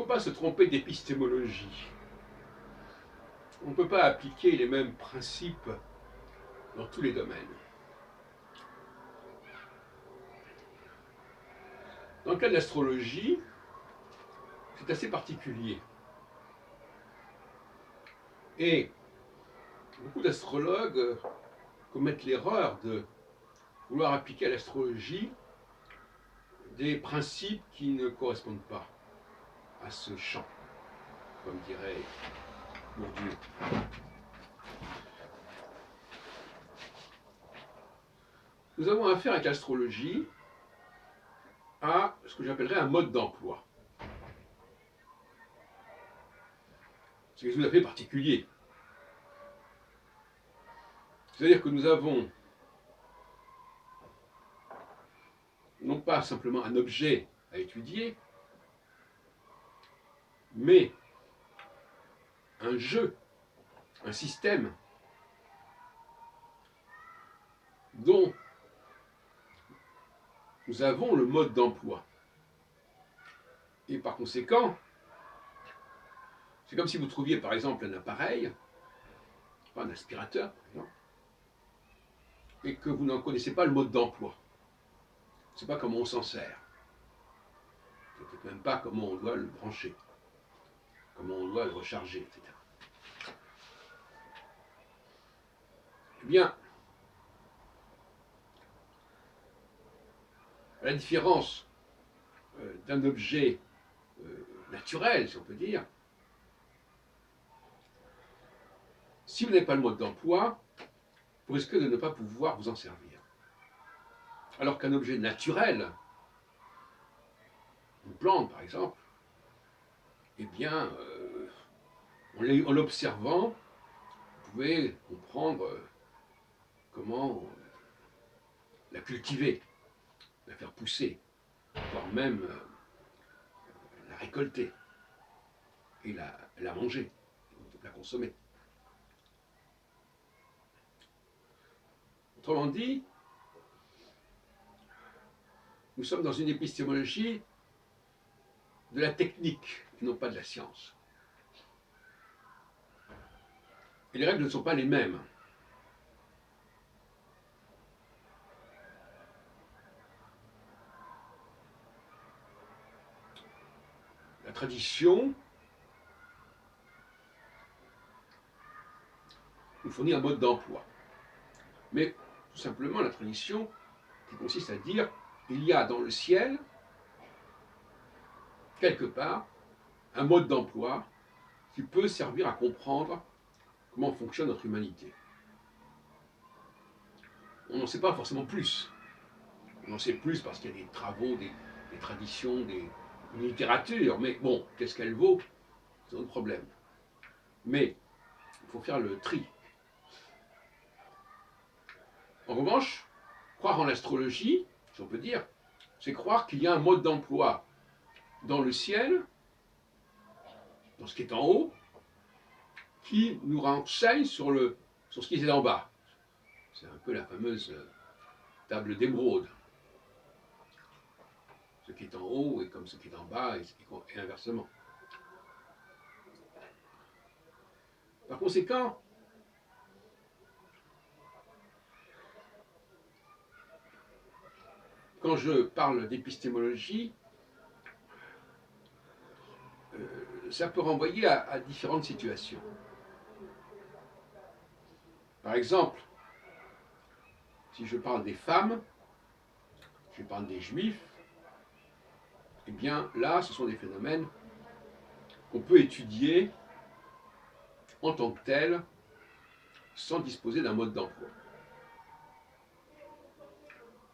faut pas se tromper d'épistémologie. On ne peut pas appliquer les mêmes principes dans tous les domaines. Dans le cas de l'astrologie, c'est assez particulier. Et beaucoup d'astrologues commettent l'erreur de vouloir appliquer à l'astrologie des principes qui ne correspondent pas à ce champ, comme dirait Bourdieu. Nous avons affaire avec l'astrologie à ce que j'appellerais un mode d'emploi. C'est tout à fait particulier. C'est-à-dire que nous avons non pas simplement un objet à étudier, mais un jeu, un système dont nous avons le mode d'emploi. Et par conséquent, c'est comme si vous trouviez par exemple un appareil, un aspirateur par exemple, et que vous n'en connaissez pas le mode d'emploi. Vous ne savez pas comment on s'en sert. Vous ne savez même pas comment on doit le brancher, comment on doit le recharger, etc. Eh bien, à la différence d'un objet naturel, si on peut dire, si vous n'avez pas le mode d'emploi, vous risquez de ne pas pouvoir vous en servir. Alors qu'un objet naturel, une plante par exemple, eh bien, en l'observant, vous pouvez comprendre comment la cultiver, la faire pousser, voire même la récolter et la manger, la consommer. Autrement dit, nous sommes dans une épistémologie de la technique et non pas de la science. Et les règles ne sont pas les mêmes. La tradition nous fournit un mode d'emploi. Mais tout simplement la tradition qui consiste à dire il y a dans le ciel, quelque part, un mode d'emploi qui peut servir à comprendre comment fonctionne notre humanité. On n'en sait pas forcément plus. On en sait plus parce qu'il y a des travaux, des traditions, une littérature, mais bon, qu'est-ce qu'elle vaut? C'est un autre problème. Mais il faut faire le tri. En revanche, croire en l'astrologie, si on peut dire, c'est croire qu'il y a un mode d'emploi dans le ciel, dans ce qui est en haut, qui nous renseigne sur ce qui est en bas. C'est un peu la fameuse table d'émeraude. Ce qui est en haut est comme ce qui est en bas et inversement. Par conséquent, quand je parle d'épistémologie, ça peut renvoyer à différentes situations. Par exemple, si je parle des femmes, si je parle des juifs, eh bien là, ce sont des phénomènes qu'on peut étudier en tant que tels, sans disposer d'un mode d'emploi.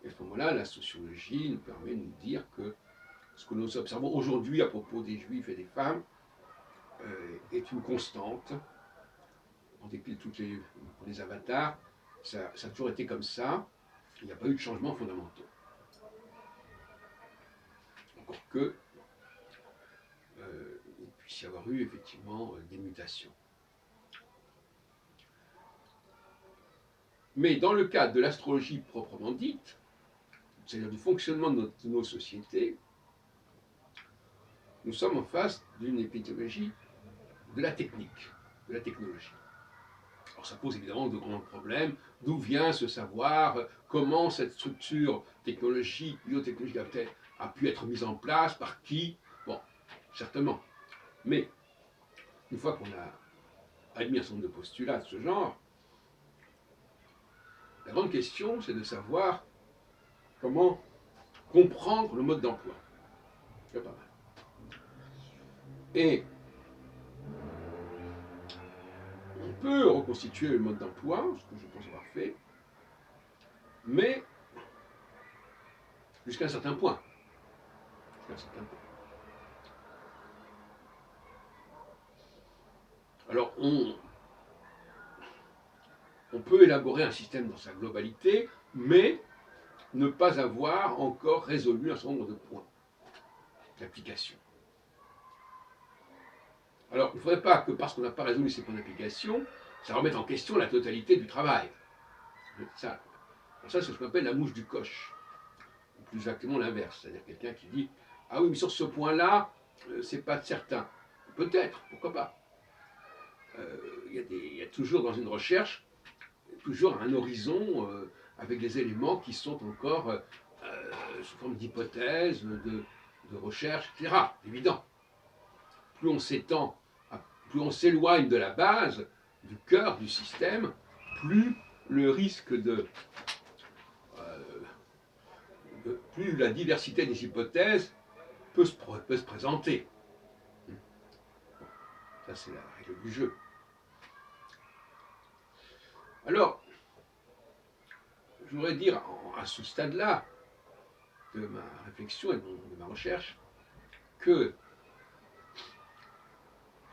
Et à ce moment-là, la sociologie nous permet de nous dire que ce que nous observons aujourd'hui à propos des juifs et des femmes est une constante, en dépit de tous les avatars, ça a toujours été comme ça, il n'y a pas eu de changements fondamentaux. Encore que, il puisse y avoir eu effectivement des mutations. Mais dans le cadre de l'astrologie proprement dite, c'est-à-dire du fonctionnement de nos sociétés, nous sommes en face d'une épistémologie de la technique, de la technologie. Alors ça pose évidemment de grands problèmes. D'où vient ce savoir? Comment cette structure technologique, biotechnologique a pu être mise en place? Par qui? Bon, certainement. Mais une fois qu'on a admis un certain nombre de postulats de ce genre, la grande question, c'est de savoir comment comprendre le mode d'emploi. C'est pas mal. Et on peut reconstituer le mode d'emploi, ce que je pense avoir fait, mais jusqu'à un certain point. Jusqu'à un certain point. Alors, on peut élaborer un système dans sa globalité, mais ne pas avoir encore résolu un certain nombre de points d'application. Alors, il ne faudrait pas que parce qu'on n'a pas résolu ces points d'application, ça remette en question la totalité du travail. Ça, c'est ce qu'on appelle la mouche du coche. Ou plus exactement l'inverse, c'est-à-dire quelqu'un qui dit « Ah oui, mais sur ce point-là, c'est pas certain. » Peut-être, pourquoi pas. Il y a toujours dans une recherche, toujours un horizon avec des éléments qui sont encore sous forme d'hypothèses, de recherche, etc. Évident. Plus on s'étend, plus on s'éloigne de la base, du cœur du système, plus le risque plus la diversité des hypothèses peut se présenter. Ça, c'est la règle du jeu. Alors, je voudrais dire à ce stade-là de ma réflexion et de ma recherche que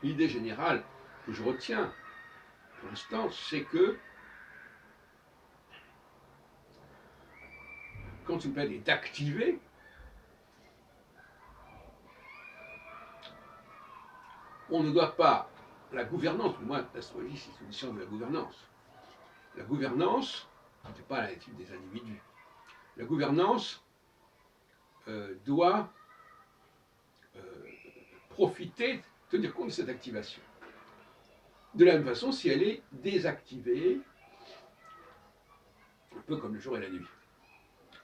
l'idée générale que je retiens pour l'instant, c'est que quand une planète est activée, on ne doit pas, la gouvernance, pour moi l'astrologie c'est une science de la gouvernance. La gouvernance, ce n'est pas l'attitude des individus. La gouvernance doit profiter, tenir compte de cette activation. De la même façon, si elle est désactivée, un peu comme le jour et la nuit.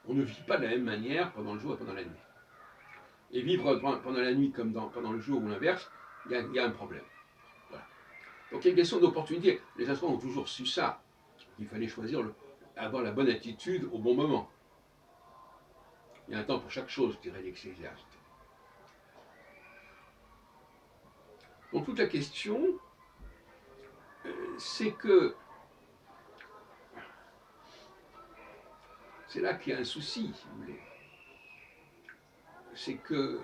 On ne vit pas de la même manière pendant le jour et pendant la nuit. Et vivre pendant la nuit comme pendant le jour ou l'inverse, il y a un problème. Voilà. Donc il y a une question d'opportunité. Les astronomes ont toujours su ça. Il fallait choisir, avoir la bonne attitude au bon moment. Il y a un temps pour chaque chose, dirait l'Ecclésiaste. Donc toute la question, c'est que c'est là qu'il y a un souci, si vous voulez. C'est que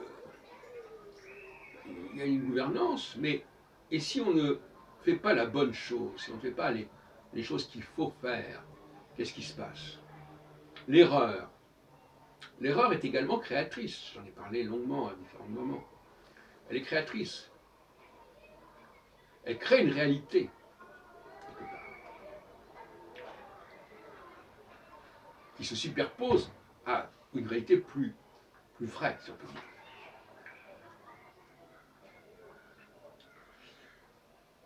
il y a une gouvernance, mais et si on ne fait pas la bonne chose, si on ne fait pas les choses qu'il faut faire, qu'est-ce qui se passe? L'erreur. L'erreur est également créatrice. J'en ai parlé longuement à différents moments. Elle est créatrice. Elle crée une réalité, quelque part, qui se superpose à une réalité plus vraie, si on peut dire.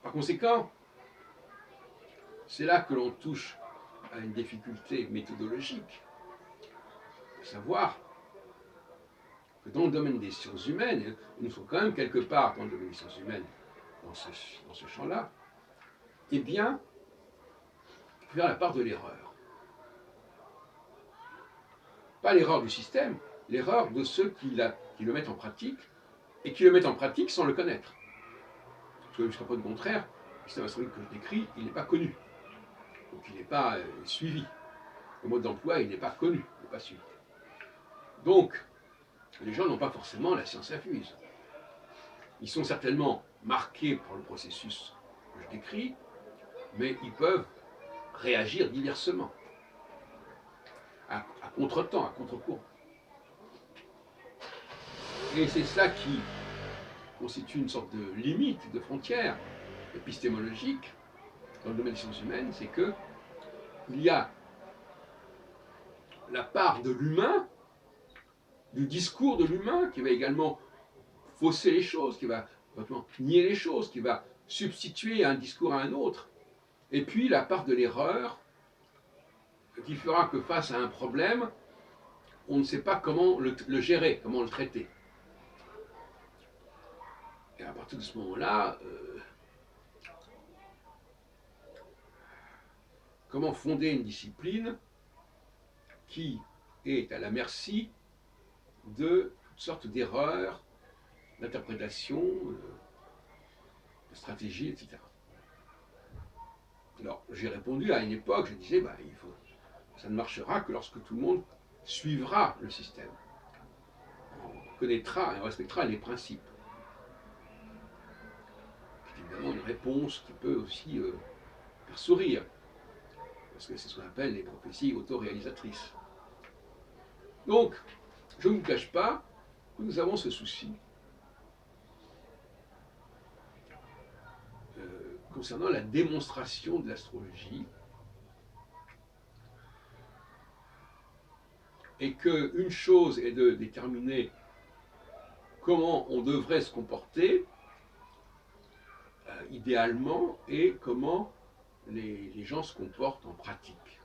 Par conséquent, c'est là que l'on touche à une difficulté méthodologique, de savoir que dans le domaine des sciences humaines, et nous sommes quand même quelque part dans le domaine des sciences humaines, dans ce champ-là, eh bien, il faut faire la part de l'erreur. Pas l'erreur du système, l'erreur de ceux qui le mettent en pratique, et qui le mettent en pratique sans le connaître. Parce que jusqu'à preuve du contraire, le système astrologique que je décris, il n'est pas connu. Donc il n'est pas suivi. Le mode d'emploi, il n'est pas connu, il n'est pas suivi. Donc, les gens n'ont pas forcément la science infuse. Ils sont certainement marqués par le processus que je décris, mais ils peuvent réagir diversement, à contre-temps, à contre-courant. Et c'est ça qui constitue une sorte de limite, de frontière épistémologique dans le domaine des sciences humaines, c'est que il y a la part de l'humain, du discours de l'humain, qui va également fausser les choses, qui va complètement nier les choses, qui va substituer un discours à un autre. Et puis la part de l'erreur qui fera que face à un problème, on ne sait pas comment le gérer, comment le traiter. Et à partir de ce moment-là, comment fonder une discipline qui est à la merci de toutes sortes d'erreurs, d'interprétations, de stratégies, etc. Alors, j'ai répondu à une époque, je disais, ça ne marchera que lorsque tout le monde suivra le système, connaîtra et respectera les principes. C'est évidemment une réponse qui peut aussi faire sourire, parce que c'est ce qu'on appelle les prophéties autoréalisatrices. Donc, je ne vous cache pas que nous avons ce souci concernant la démonstration de l'astrologie, et qu'une chose est de déterminer comment on devrait se comporter, idéalement, et comment les gens se comportent en pratique.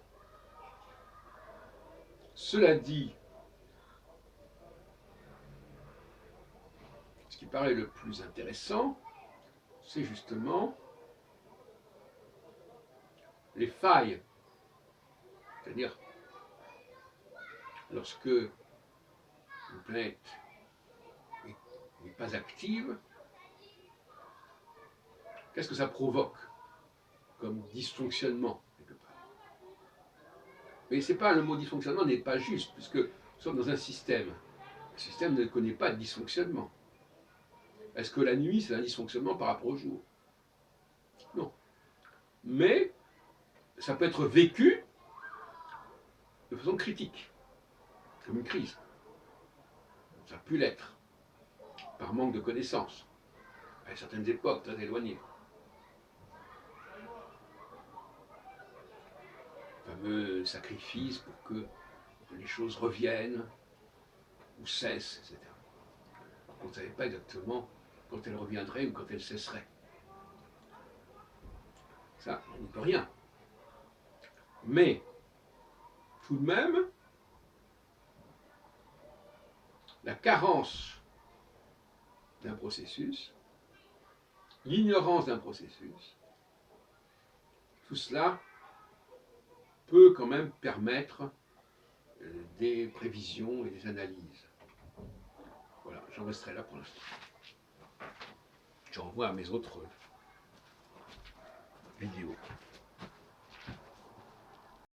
Cela dit, ce qui paraît le plus intéressant, c'est justement les failles. C'est-à-dire, lorsque une planète n'est pas active, qu'est-ce que ça provoque comme dysfonctionnement, quelque part? Mais c'est pas, le mot dysfonctionnement n'est pas juste, puisque nous sommes dans un système. Le système ne connaît pas de dysfonctionnement. Est-ce que la nuit, c'est un dysfonctionnement par rapport au jour? Non. Mais ça peut être vécu de façon critique, comme une crise. Ça a pu l'être, par manque de connaissances, à certaines époques très éloignées. Le fameux sacrifice pour que les choses reviennent ou cessent, etc. On ne savait pas exactement quand elles reviendraient ou quand elles cesseraient. Ça, on n'y peut rien. Mais, tout de même, la carence d'un processus, l'ignorance d'un processus, tout cela peut quand même permettre des prévisions et des analyses. Voilà, j'en resterai là pour l'instant. Je renvoie à mes autres vidéos.